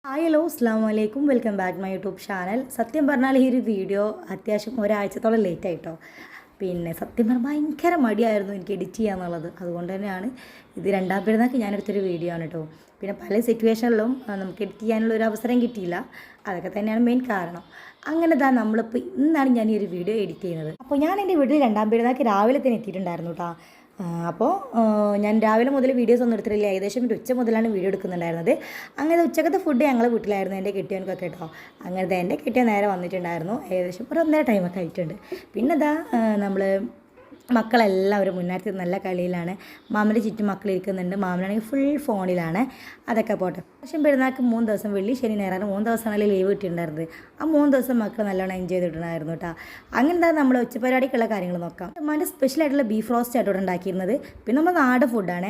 Hi hello അസ്സാം വലൈക്കും welcome back my YouTube channel. സത്യം പറഞ്ഞാൽ ഈ ഒരു വീഡിയോ അത്യാവശ്യം ഒരാഴ്ചത്തോളം ലേറ്റ് ആയിട്ടോ. പിന്നെ സത്യം പറഞ്ഞാൽ ഭയങ്കര മടിയായിരുന്നു എനിക്ക് എഡിറ്റ് ചെയ്യാന്നുള്ളത്. അതുകൊണ്ട് തന്നെയാണ് ഇത് രണ്ടാം പെരുന്നാൾക്ക് ഞാനെടുത്തൊരു വീഡിയോ ആണ് കേട്ടോ. പിന്നെ പല സിറ്റുവേഷനിലും നമുക്ക് എഡിറ്റ് ചെയ്യാനുള്ള ഒരു അവസരം കിട്ടിയില്ല. അതൊക്കെ തന്നെയാണ് മെയിൻ കാരണം. അങ്ങനെ നമ്മളിപ്പോൾ ഇന്നാണ് ഞാൻ ഈ ഒരു വീഡിയോ എഡിറ്റ് ചെയ്യുന്നത്. അപ്പോൾ ഞാൻ എൻ്റെ വീട്ടിൽ രണ്ടാം പെരുന്നാൾക്ക് രാവിലെ തന്നെ എത്തിയിട്ടുണ്ടായിരുന്നു കേട്ടോ. അപ്പോൾ ഞാൻ രാവിലെ മുതൽ വീഡിയോസ് ഒന്നും എടുത്തിട്ടില്ല. ഏകദേശം ഒരു ഉച്ച മുതലാണ് വീഡിയോ എടുക്കുന്നുണ്ടായിരുന്നത്. അങ്ങനെ ഉച്ചക്കത്തെ ഫുഡ് ഞങ്ങളെ വീട്ടിലായിരുന്നു, എൻ്റെ കെട്ടിയവനക്കൊക്കെ കേട്ടോ. അങ്ങനത്തെ എൻ്റെ കെട്ടിയ നേരെ വന്നിട്ടുണ്ടായിരുന്നു. ഏകദേശം ഒരു 1.5 ടൈമൊക്കെ ആയിട്ടുണ്ട്. പിന്നെ നമ്മൾ മക്കളെല്ലാവരും മുന്നേറ്റത്തിൽ നല്ല കളിയിലാണ്. മാമൻ്റെ ചുറ്റും മക്കളിരിക്കുന്നുണ്ട്. മാമനാണെങ്കിൽ ഫുൾ ഫോണിലാണ്. അതൊക്കെ പോട്ടെ. പക്ഷേ പെരുന്നാൾക്ക് 3 ദിവസം വെള്ളി ശനി ഞായറാണ് 3 ദിവസമാണല്ലേ ലീവ് കിട്ടിയിട്ടുണ്ടായിരുന്നത്. ആ 3 ദിവസം മക്കൾ നല്ലോണം എൻജോയ് ചെയ്തിട്ടുണ്ടായിരുന്നു കേട്ടോ. അങ്ങനെ നമ്മൾ ഉച്ചപരിപാടിക്കുള്ള കാര്യങ്ങൾ നോക്കാം. അമ്മാൻ്റെ സ്പെഷ്യലായിട്ടുള്ള ബീഫ് റോസ്റ്റ് ആയിട്ട് ഇവിടെ ഉണ്ടാക്കിയിരുന്നത്. പിന്നെ നമ്മൾ നാടൻ ഫുഡാണ്.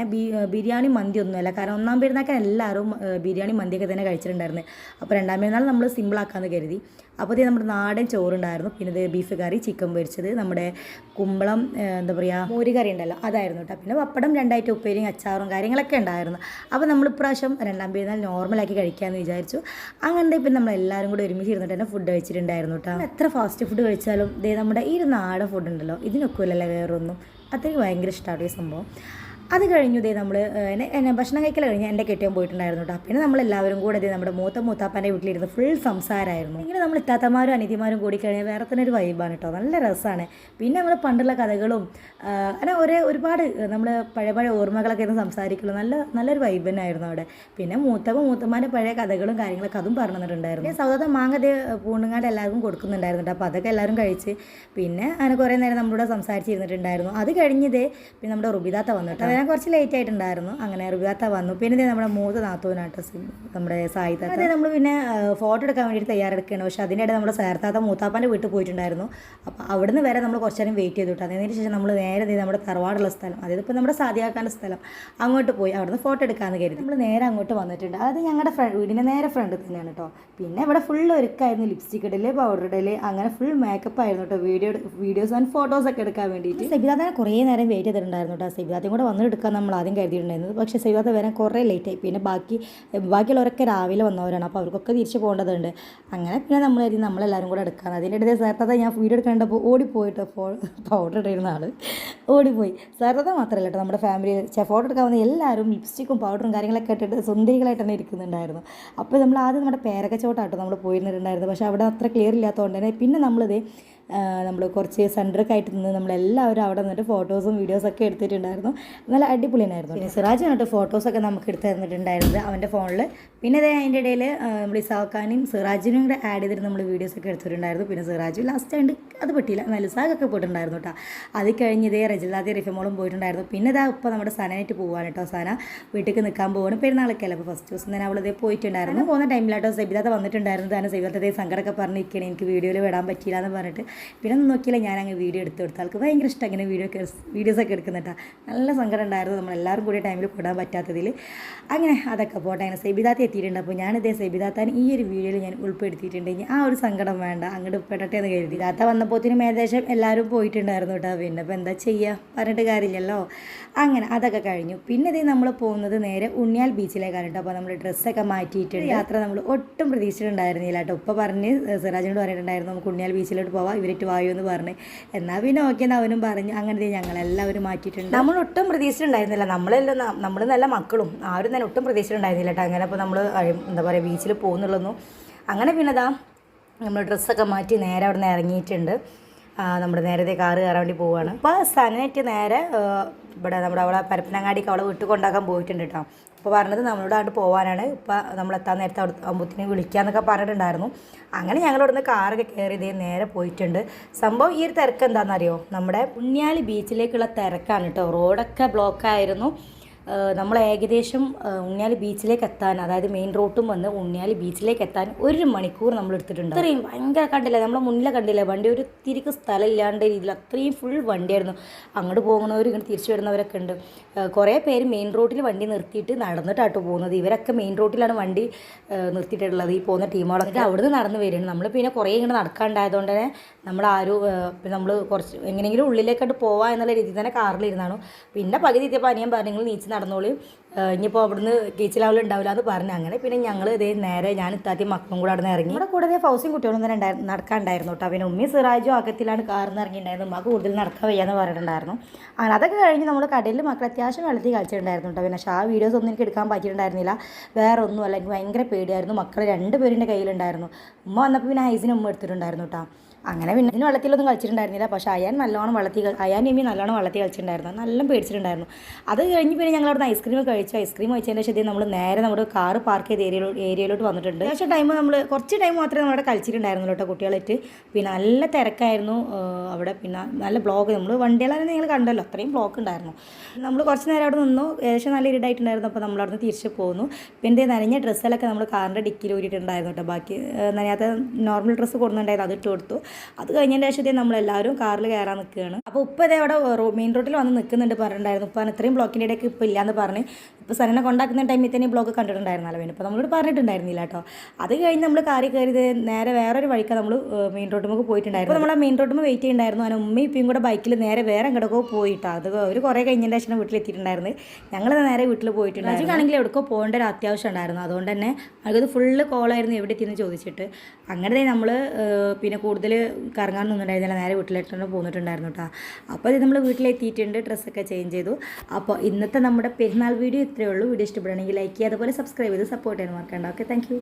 ബിരിയാണി മന്തി ഒന്നുമല്ല. കാരണം ഒന്നാം പെരുന്നാൾക്ക് എല്ലാവരും ബിരിയാണി മന്തിയൊക്കെ തന്നെ കഴിച്ചിട്ടുണ്ടായിരുന്നു. അപ്പോൾ രണ്ടാം പെരുന്നാൾ നമ്മൾ സിമ്പിളാക്കാമെന്ന് കരുതി. അപ്പോൾ നമ്മുടെ നാടൻ ചോറുണ്ടായിരുന്നു. പിന്നെ ഇത് ബീഫ് കറി, ചിക്കൻ പൊരിച്ചത്, നമ്മുടെ കുമ്പളം എന്താ പറയുക മോര് കറി ഉണ്ടല്ലോ അതായിരുന്നു കേട്ടോ. പിന്നെ പപ്പടം 2 ആയിട്ട് ഉപ്പേരിയും അച്ചാറും കാര്യങ്ങളൊക്കെ ഉണ്ടായിരുന്നു. അപ്പോൾ നമ്മൾ ഇപ്രാവശ്യം രണ്ടാം പെരുന്നാൾ നോർമലാക്കി കഴിക്കാമെന്ന് വിചാരിച്ചു. അങ്ങനെ പിന്നെ നമ്മളെല്ലാവരും കൂടി ഒരുമിച്ച് ഇരുന്നിട്ട് തന്നെ ഫുഡ് കഴിച്ചിട്ടുണ്ടായിരുന്നു കേട്ടോ. എത്ര ഫാസ്റ്റ് ഫുഡ് കഴിച്ചാലും നമ്മുടെ ഈ ഒരു നാടൻ ഫുഡ് ഉണ്ടല്ലോ ഇതിനൊക്കെയല്ലേ വേറൊന്നും. അത്രയ്ക്ക് ഭയങ്കര ഇഷ്ടമാണ് ഈ സംഭവം. അത് കഴിഞ്ഞു നമ്മൾ എന്നെ ഭക്ഷണം കഴിക്കൽ കഴിഞ്ഞ് എൻ്റെ കെട്ടിയാൻ പോയിട്ടുണ്ടായിരുന്നു കേട്ടോ. പിന്നെ നമ്മളെല്ലാവരും കൂടെ നമ്മുടെ മൂത്താപ്പാൻ്റെ വീട്ടിലിരുന്ന് ഫുൾ സംസാരമായിരുന്നു. ഇങ്ങനെ നമ്മൾ ഇത്താത്തമാരും അനിയത്തിമാരും കൂടി കഴിഞ്ഞാൽ വേറെ തന്നെ ഒരു വൈബാണ് കേട്ടോ. നല്ല രസമാണ്. പിന്നെ നമ്മൾ പണ്ടുള്ള കഥകളും അങ്ങനെ ഒരുപാട് നമ്മൾ പഴയ ഓർമ്മകളൊക്കെ ഇരുന്ന് സംസാരിക്കുള്ളൂ. നല്ലൊരു വൈബ് തന്നെ ആയിരുന്നു അവിടെ. പിന്നെ മൂത്തമ്മാൻ്റെ പഴയ കഥകളും കാര്യങ്ങളൊക്കെ അതും പറഞ്ഞു തന്നിട്ടുണ്ടായിരുന്നു. സൗദാ മാങ്ങ പൂണ്ണുങ്ങാണ്ട് എല്ലാവർക്കും കൊടുക്കുന്നുണ്ടായിരുന്നു കേട്ടോ. അപ്പോൾ അതൊക്കെ എല്ലാവരും കഴിച്ച് പിന്നെ അങ്ങനെ കുറേ നേരം നമ്മളോട് സംസാരിച്ചിരുന്നിട്ടുണ്ടായിരുന്നു. അത് കഴിഞ്ഞതേ പിന്നെ നമ്മുടെ റുബിദാത്ത വന്നു കേട്ടോ. ഞാൻ കുറച്ച് ലേറ്റ് ആയിട്ടുണ്ടായിരുന്നു. അങ്ങനെ റുബിദാത്ത വന്നു. പിന്നെ നമ്മുടെ മൂത്ത നാത്തൂനാട്ടോ നമ്മുടെ സായിത്ത. അതെ നമ്മൾ പിന്നെ ഫോട്ടോ എടുക്കാൻ വേണ്ടിയിട്ട് തയ്യാറെടുക്കുകയാണ്. പക്ഷേ അതിനിടെ നമ്മുടെ സേർത്താത്ത മൂത്താപ്പാൻ്റെ വീട്ടിൽ പോയിട്ടുണ്ടായിരുന്നു. അപ്പോൾ അവിടുന്ന് വരെ നമ്മൾ കുറച്ച് നേരം വെയിറ്റ് ചെയ്തു കേട്ടോ. അതിന് ശേഷം നമ്മൾ നേരെ നമ്മുടെ തറവാടുള്ള സ്ഥലം, അതായത് ഇപ്പോൾ നമ്മുടെ സാദിയാക്കാൻ്റെ സ്ഥലം, അങ്ങോട്ട് പോയി അവിടുന്ന് ഫോട്ടോ എടുക്കാമെന്ന് കരുതി നമ്മൾ നേരെ അങ്ങോട്ട് വന്നിട്ടുണ്ട്. അത് ഞങ്ങളുടെ വീടിൻ്റെ നേരെ ഫ്രണ്ടിൽ തന്നെയാണ് കേട്ടോ. പിന്നെ ഇവിടെ ഫുൾ ഒരുക്കായിരുന്നു. ലിപ്സ്റ്റിക് ഇടല്, പൗഡർ ഇടല്, അങ്ങനെ ഫുൾ മേക്കപ്പ് ആയിരുന്നു കേട്ടോ. വീഡിയോസ് ആൻഡ് ഫോട്ടോസൊക്കെ എടുക്കാൻ വേണ്ടിയിട്ട്. സെബിദാത്തിനെ കുറേ നേരം വെയിറ്റ് ചെയ്തിട്ടുണ്ടായിരുന്നു കേട്ടോ. സെബിദാത്തയും കൂടെ വന്നിട്ട് എടുക്കാൻ നമ്മൾ ആദ്യം കരുതിയിട്ടുണ്ടായിരുന്നത്. പക്ഷേ സെബിദാത്ത വരാൻ കുറേ ലേറ്റായി. പിന്നെ ബാക്കിയുള്ളവരൊക്കെ രാവിലെ വന്നവരാണ്. അപ്പോൾ അവർക്കൊക്കെ തിരിച്ച് പോകേണ്ടതുണ്ട്. അങ്ങനെ പിന്നെ നമ്മളെല്ലാവരും കൂടെ എടുക്കാൻ. അതിൻ്റെ ഇടയിൽ ചേർത്താത്ത ഞാൻ വീഡിയോ എടുക്കേണ്ടപ്പോൾ ഓടിപ്പോയിട്ടോ. പൗഡർ ഇടുന്ന ആൾ ഓടിപ്പോയി. ചേർത്താത്ത മാത്രമല്ല കേട്ടോ, നമ്മുടെ ഫാമിലിയിൽ ഫോട്ടോ എടുക്കാൻ വന്ന എല്ലാവരും ലിപ്സ്റ്റിക്കും പൗഡറും കാര്യങ്ങളൊക്കെ ഇട്ടിട്ട് സുന്ദരികളായിട്ട് തന്നെ ഇരിക്കുന്നുണ്ടായിരുന്നു. അപ്പോൾ നമ്മൾ ആദ്യം നമ്മുടെ പേരക്കച്ചോട്ടാട്ടോ നമ്മൾ പോയിരുന്നിട്ടുണ്ടായിരുന്നു. പക്ഷേ അവിടെ അത്ര ക്ലിയർ ഇല്ലാത്തതുകൊണ്ട് തന്നെ പിന്നെ നമ്മൾ കുറച്ച് സെൻറ്ററൊക്കെ ആയിട്ട് നിന്ന് നമ്മളെല്ലാവരും അവിടെ നിന്നിട്ട് ഫോട്ടോസും വീഡിയോസൊക്കെ എടുത്തിട്ടുണ്ടായിരുന്നു. നല്ല അടിപൊളിയായിരുന്നു. പിന്നെ സിറാജിനായിട്ട് ഫോട്ടോസൊക്കെ നമുക്ക് എടുത്ത് തന്നിട്ടുണ്ടായിരുന്നത് അവൻ്റെ ഫോണിൽ. പിന്നെ അതിൻ്റെ ഇടയിൽ നമ്മൾ ഇസാക്കാനും സിറാജിനും കൂടെ ആഡ് ചെയ്തിട്ട് നമ്മൾ വീഡിയോസൊക്കെ എടുത്തിട്ടുണ്ടായിരുന്നു. പിന്നെ സിറാജ് ലാസ്റ്റ് ആയിട്ട് അത് പറ്റിയില്ല, നലുസാഖൊക്കെ പോയിട്ടുണ്ടായിരുന്നു കേട്ടോ. അത് കഴിഞ്ഞ് റജിലാദി റിഫമോളും പോയിട്ടുണ്ടായിരുന്നു. പിന്നെ ഇപ്പോൾ നമ്മുടെ സനായിട്ട് പോകാൻ കേട്ടോ. സന വീട്ടിലേക്ക് നിൽക്കാൻ പോവാണ്. പെരുന്നാളൊക്കെയല്ല. അപ്പോൾ ഫസ്റ്റ് ദിവസം തന്നെ അവളതേ പോയിട്ടുണ്ടായിരുന്നു. പോകുന്ന ടൈമിലാട്ടോ സെബിദാത്ത വന്നിട്ടുണ്ടായിരുന്നു. തന്നെ സെബിദാത്തതേ സങ്കടമൊക്കെ പറഞ്ഞിരിക്കുകയാണ്, എനിക്ക് വീഡിയോയിൽ വിടാൻ പറ്റിയില്ല എന്ന് പറഞ്ഞിട്ട്. പിന്നെ ഒന്നും നോക്കിയില്ല, ഞാനങ്ങ് വീഡിയോ എടുത്ത് കൊടുത്ത ആൾക്ക് ഭയങ്കര ഇഷ്ടം അങ്ങനെ വീഡിയോസൊക്കെ എടുക്കുന്നുട്ടാ. നല്ല സങ്കടം ഉണ്ടായിരുന്നു നമ്മളെല്ലാവരും കൂടി ടൈമിൽ പെടാൻ പറ്റാത്തതിൽ. അങ്ങനെ അതൊക്കെ പോട്ടെ. അങ്ങനെ സെബിദാത്ത എത്തിയിട്ടുണ്ട്. അപ്പോൾ ഞാനിതേ സെബിദാത്താൻ ഈ ഒരു വീഡിയോയിൽ ഞാൻ ഉൾപ്പെടുത്തിയിട്ടുണ്ടെങ്കിൽ ആ ഒരു സങ്കടം വേണ്ട, അങ്ങോട്ട് പെടട്ടെ എന്ന് കരുതി. ദാത്ത വന്നപ്പോഴത്തേനും ഏകദേശം എല്ലാവരും പോയിട്ടുണ്ടായിരുന്നു കേട്ടോ. പിന്നെ ഇപ്പോൾ എന്താ ചെയ്യുക, പറഞ്ഞിട്ട് കാര്യമില്ലല്ലോ. അങ്ങനെ അതൊക്കെ കഴിഞ്ഞു. പിന്നെ നമ്മൾ പോകുന്നത് നേരെ ഉണ്ണിയാൽ ബീച്ചിലേക്കാണ് കേട്ടോ. അപ്പോൾ നമ്മൾ ഡ്രസ്സൊക്കെ മാറ്റിയിട്ടുണ്ട്. യാത്ര നമ്മൾ ഒട്ടും പ്രതീക്ഷിച്ചിട്ടുണ്ടായിരുന്നില്ല കേട്ടോ. ഇപ്പോൾ പറഞ്ഞ് സിറാജിനോട് പറഞ്ഞിട്ടുണ്ടായിരുന്നു നമുക്ക് ഉണ്ണിയാൽ ബീച്ചിലോട്ട് പോവാം, ഇവരിട്ട് വായു എന്ന് പറഞ്ഞ്. എന്നാൽ പിന്നെ ഓക്കെ എന്ന് അവനും പറഞ്ഞു. അങ്ങനെ ഞങ്ങളെല്ലാവരും മാറ്റിയിട്ടുണ്ട്. നമ്മൾ ഒട്ടും പ്രതീക്ഷിച്ചിട്ടുണ്ടായിരുന്നില്ല. നമ്മൾ നല്ല മക്കളും ആരും തന്നെ ഒട്ടും പ്രതീക്ഷിച്ചിട്ടുണ്ടായിരുന്നില്ല കേട്ടോ. അങ്ങനെ അപ്പോൾ നമ്മൾ എന്താ പറയുക ബീച്ചിൽ പോകുന്നുള്ളൂ. അങ്ങനെ പിന്നെ നമ്മൾ ഡ്രസ്സൊക്കെ മാറ്റി നേരെ അവിടെ നിന്ന് ഇറങ്ങിയിട്ടുണ്ട്. നമ്മുടെ നേരത്തെ കാറ് കയറാൻ വേണ്ടി പോവുകയാണ്. ഇപ്പോൾ സനറ്റ് നേരെ ഇവിടെ അവളെ പരപ്പനങ്ങാടിക്ക് അവളെ വീട്ടിൽ കൊണ്ടാക്കാൻ പോയിട്ടുണ്ട് കേട്ടോ. അപ്പോൾ പറഞ്ഞത് നമ്മളോട് അങ്ങോട്ട് പോകാനാണ്. ഇപ്പോൾ നമ്മളെത്താൻ നേരത്തെ അവിടെ അമ്പൂത്തിനെ വിളിക്കാമെന്നൊക്കെ പറഞ്ഞിട്ടുണ്ടായിരുന്നു. അങ്ങനെ ഞങ്ങളിവിടെ നിന്ന് കാറൊക്കെ കയറി നേരെ പോയിട്ടുണ്ട്. സംഭവം ഈ ഒരു തിരക്ക് എന്താണെന്നറിയോ, നമ്മുടെ ഉണ്ണിയാൽ ബീച്ചിലേക്കുള്ള തിരക്കാണ് കേട്ടോ. റോഡൊക്കെ ബ്ലോക്കായിരുന്നു. നമ്മൾ ഏകദേശം ഉണ്ണിയാൽ ബീച്ചിലേക്ക് എത്താൻ, അതായത് മെയിൻ റോട്ടും വന്ന് ഉണ്ണിയാൽ ബീച്ചിലേക്ക് എത്താൻ 1 മണിക്കൂർ നമ്മൾ എടുത്തിട്ടുണ്ട്. അത്രയും ഭയങ്കര കണ്ടില്ലേ, നമ്മളെ മുന്നിലെ കണ്ടില്ലേ വണ്ടി ഒരു തിരിക്ക് സ്ഥലം ഇല്ലാണ്ട് രീതിയിൽ അത്രയും ഫുൾ വണ്ടിയായിരുന്നു. അങ്ങോട്ട് പോകുന്നവർ ഇങ്ങനെ തിരിച്ചു വരുന്നവരൊക്കെ ഉണ്ട്. കുറേ പേര് മെയിൻ റോട്ടിൽ വണ്ടി നിർത്തിയിട്ട് നടന്നിട്ടാട്ടോ പോകുന്നത്. ഇവരൊക്കെ മെയിൻ റോട്ടിലാണ് വണ്ടി നിർത്തിയിട്ടുള്ളത്. ഈ പോകുന്ന ടീമുകളൊക്കെ അവിടുന്ന് നടന്ന് വരുന്നുണ്ട്. നമ്മൾ പിന്നെ കുറേ ഇങ്ങനെ നടക്കാണ്ടായതുകൊണ്ട് തന്നെ നമ്മൾ കുറച്ച് എങ്ങനെയെങ്കിലും ഉള്ളിലേക്കായിട്ട് പോവാം എന്നുള്ള രീതിയിൽ തന്നെ കാറിലിരുന്നാണ്. പിന്നെ പകുതി എത്തിയപ്പോൾ അനിയൻ പറഞ്ഞു നിങ്ങൾ നീച്ച് നടന്നോളൂ, ഇനിയിപ്പോൾ അവിടുന്ന് കീച്ചിലാവലും ഉണ്ടാവില്ല എന്ന് പറഞ്ഞു. അങ്ങനെ പിന്നെ ഞങ്ങൾ ഇതേ നേരെ ഞാൻ ഇത്താത്തി മക്കളും കൂടെ അവിടെ നിന്ന് ഇറങ്ങി. ഇവിടെ കൂടുതൽ ഫൗസിയും കുട്ടികളും തന്നെ നടക്കാണ്ടായിരുന്നു കേട്ടോ. പിന്നെ ഉമ്മി സിറാജും അകത്തിലാണ് കാറിൽ നിന്ന് ഇറങ്ങിയിട്ടുണ്ടായിരുന്നു. ഉമ്മക്ക് കൂടുതൽ നടക്കാൻ വയ്യാന്ന് പറഞ്ഞിട്ടുണ്ടായിരുന്നു. അങ്ങനെ അതൊക്കെ കഴിഞ്ഞ് നമ്മൾ കടയിൽ മക്കൾ അത്യാവശ്യം വെള്ളത്തിൽ കളിച്ചിട്ടുണ്ടായിരുന്നു കേട്ടോ. പിന്നെ ആ വീഡിയോസ് ഒന്നും എനിക്ക് എടുക്കാൻ പറ്റിയിട്ടുണ്ടായിരുന്നില്ല. വേറെ ഒന്നുമല്ല, എനിക്ക് ഭയങ്കര പേടിയായിരുന്നു. മക്കൾ 2 പേരുടെ കയ്യിലുണ്ടായിരുന്നു. ഉമ്മ വന്നപ്പോൾ പിന്നെ ഹൈസിന് ഉമ്മ എടുത്തിട്ടുണ്ടായിരുന്നു കേട്ടോ. അങ്ങനെ പിന്നെ ഇതിന് വെള്ളത്തിലൊന്നും കളിച്ചിട്ടുണ്ടായിരുന്നില്ല. പക്ഷേ അയാൻ നല്ലോണം അയാനും നല്ലോണം വെള്ളത്തിൽ കളിച്ചിട്ടുണ്ടായിരുന്നു. നല്ല പേടിച്ചിട്ടുണ്ടായിരുന്നു. അത് കഴിഞ്ഞ് പിന്നെ ഞങ്ങൾ അവിടെ ഐസ്ക്രീം കഴിച്ചു. ഐസ്ക്രീം കഴിച്ചതിൻ്റെ ശേഷം നമ്മൾ നേരെ നമ്മുടെ കാറ് പാർക്ക് ചെയ്ത ഏരിയയിലോട്ട് വന്നിട്ടുണ്ട്. അത്യാവശ്യം ടൈം നമ്മൾ കുറച്ച് ടൈം മാത്രമേ നമ്മളവിടെ കളിച്ചിട്ടുണ്ടായിരുന്നു കേട്ടോ കുട്ടികളായിട്ട്. പിന്നെ നല്ല തിരക്കായിരുന്നു അവിടെ. പിന്നെ നല്ല ബ്ലോക്ക്, നമ്മൾ വണ്ടികളാണ് നിങ്ങൾ കണ്ടല്ലോ, അത്രയും ബ്ലോക്ക് ഉണ്ടായിരുന്നു. നമ്മൾ കുറച്ച് നേരം അവിടെ നിന്നു. ഏകദേശം നല്ല ഇരുടായിട്ടുണ്ടായിരുന്നു. അപ്പോൾ നമ്മൾ അവിടെ നിന്ന് തിരിച്ച് പോകുന്നു. പിന്നെ നനഞ്ഞ ഡ്രസ്സുകളൊക്കെ നമ്മൾ കാറിൻ്റെ ഡിക്കിയിൽ ഊരിയിട്ടുണ്ടായിരുന്നു കേട്ടോ. ബാക്കി നനയാത്ത നോർമൽ ഡ്രസ്സ് കൊടുക്കുന്നുണ്ടായിരുന്നു, അതിട്ട് കൊടുത്തു. അത് കഴിഞ്ഞതിൻ്റെ ശേഷം നമ്മളെല്ലാവരും കാറിൽ കയറാൻ നിൽക്കുകയാണ്. അപ്പോൾ ഇപ്പോൾ ഇതേ അവിടെ മെയിൻ റോഡിൽ വന്ന് നിൽക്കുന്നുണ്ട് പറഞ്ഞിട്ടുണ്ടായിരുന്നു. ഇപ്പോൾ ഇത്രയും ബ്ലോക്കിൻ്റെ ഇടയ്ക്ക് ഇപ്പോൾ ഇല്ലയെന്ന് പറഞ്ഞ് ഇപ്പോൾ സരനെ കൊണ്ടാക്കുന്ന ടൈമിൽ തന്നെ ബ്ലോക്ക് കണ്ടിട്ടുണ്ടായിരുന്നല്ലോ. പിന്നെ ഇപ്പോൾ നമ്മളോട് പറഞ്ഞിട്ടുണ്ടായിരുന്നില്ല കേട്ടോ. അത് കഴിഞ്ഞ് നമ്മൾ കാറിൽ കയറി നേരെ വേറൊരു വഴിക്കാണ് നമ്മൾ മെയിൻ റോഡിലേക്ക് പോയിട്ടുണ്ടായിരുന്നു. അപ്പോൾ നമ്മൾ മെയിൻ റോഡിൽ വെയിറ്റ് ചെയ്യുന്നുണ്ടായിരുന്നു. അങ്ങനെ ഉമ്മയും ഇപ്പം കൂടെ ബൈക്കിൽ നേരെ വേറെ എങ്ങോട്ടൊക്കെ പോയിട്ടോ. അത് ഒരു കുറേ കഴിഞ്ഞതിൻ്റെ ശേഷം വീട്ടിലെത്തിയിട്ടുണ്ടായിരുന്നു. ഞങ്ങൾ നേരെ വീട്ടിൽ പോയിട്ടുണ്ടായിരുന്നു. ആണെങ്കിൽ എവിടെക്കോ പോകേണ്ട ഒരു അത്യാവശ്യം ഉണ്ടായിരുന്നു. അതുകൊണ്ട് തന്നെ അത് ഫുള്ള് കോളായിരുന്നു എവിടെ എത്തിയെന്ന് ചോദിച്ചിട്ട്. അങ്ങനെ നമ്മൾ പിന്നെ കൂടുതൽ കറങ്ങാൻ നിന്നുണ്ടായിരുന്നില്ല, നേരെ വീട്ടിലേക്ക് പോന്നിട്ടുണ്ടായിരുന്നു കേട്ടോ. അപ്പോൾ ഇത് നമ്മൾ വീട്ടിലെത്തിയിട്ടുണ്ട്, ഡ്രസ്സൊക്കെ ചേഞ്ച് ചെയ്തു. അപ്പോൾ ഇന്നത്തെ നമ്മുടെ പെരുന്നാൾ വീഡിയോ ഇത്രയേ ഉള്ളൂ. വീഡിയോ ഇഷ്ടപ്പെടുകയാണെങ്കിൽ ലൈക്ക് ചെയ്യുക, അതുപോലെ സബ്സ്ക്രൈബ് ചെയ്ത് സപ്പോർട്ട് ചെയ്യാൻ മറക്കണ്ട. Okay, thank you.